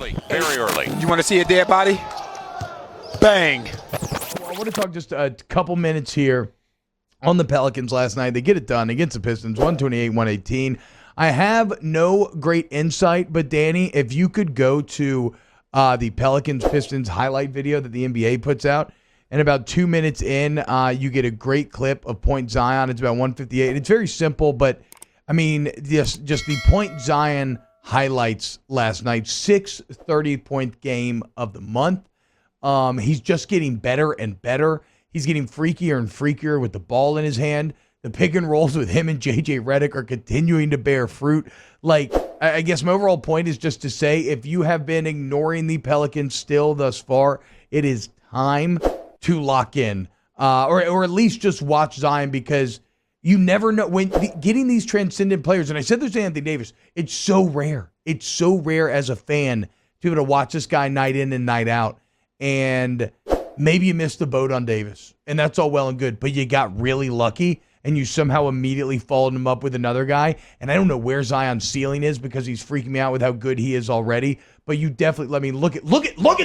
early, very early. You want to see a dead body? Bang. Well, I want to talk just a couple minutes here on the Pelicans last night. They get it done against the Pistons, 128-118. I have no great insight, but Danny, if you could go to the Pelicans-Pistons highlight video that the NBA puts out, and about 2 minutes in, you get a great clip of Point Zion. It's about 158. It's very simple, but, I mean, just the Point Zion highlights last night. 6 30-point game of the month. He's just getting better and better. He's getting freakier and freakier with the ball in his hand. The pick and rolls with him and J.J. Redick are continuing to bear fruit. Like, I guess my overall point is just to say, if you have been ignoring the Pelicans still thus far, it is time to lock in, or at least just watch Zion, because you never know when getting these transcendent players. And I said this to Anthony Davis, it's so rare. It's so rare as a fan to be able to watch this guy night in and night out. And maybe you missed the boat on Davis, and that's all well and good, but you got really lucky, and you somehow immediately followed him up with another guy. And I don't know where Zion's ceiling is, because he's freaking me out with how good he is already. But you definitely, let me look at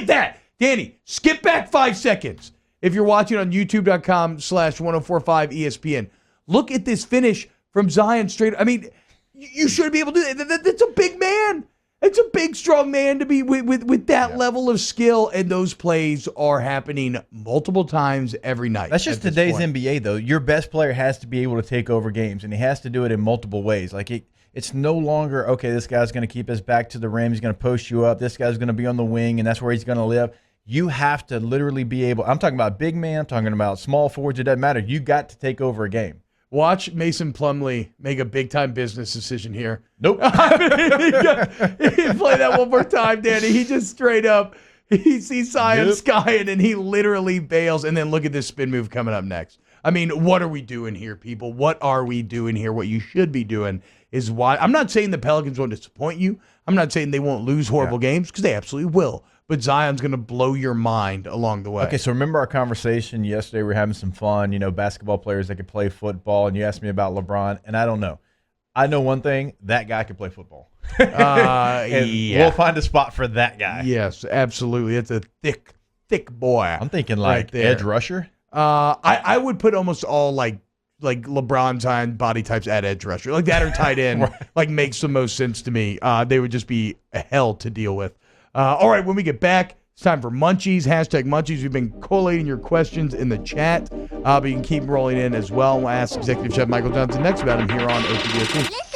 that. Danny, skip back 5 seconds. If you're watching on youtube.com/1045ESPN, look at this finish from Zion straight. I mean, you should be able to do that. That's a big man. It's a big, strong man to be with that level of skill, and those plays are happening multiple times every night. That's just today's NBA, though. Your best player has to be able to take over games, and he has to do it in multiple ways. Like, it's no longer, okay, this guy's going to keep his back to the rim, he's going to post you up, this guy's going to be on the wing, and that's where he's going to live. You have to literally be able – I'm talking about big man, I'm talking about small forwards, it doesn't matter. You got to take over a game. Watch Mason Plumlee make a big-time business decision here. Nope. Play that one more time, Danny. He just straight up, he sees Zion skying, and he literally bails. And then look at this spin move coming up next. I mean, what are we doing here, people? What are we doing here? What you should be doing is why. I'm not saying the Pelicans won't disappoint you. I'm not saying they won't lose horrible games, because they absolutely will. But Zion's going to blow your mind along the way. Okay, so remember our conversation yesterday? We were having some fun, basketball players that could play football, and you asked me about LeBron, and I don't know. I know one thing, that guy could play football. We'll find a spot for that guy. Yes, absolutely. It's a thick boy. I'm thinking like edge rusher. I would put almost all like LeBron Zion body types at edge rusher. Like that or tight end Right. like makes the most sense to me. They would just be a hell to deal with. All right, when we get back, it's time for Munchies. Hashtag Munchies. We've been collating your questions in the chat, but you can keep rolling in as well. We'll ask Executive Chef Michael Johnson next about him here on OTBSC.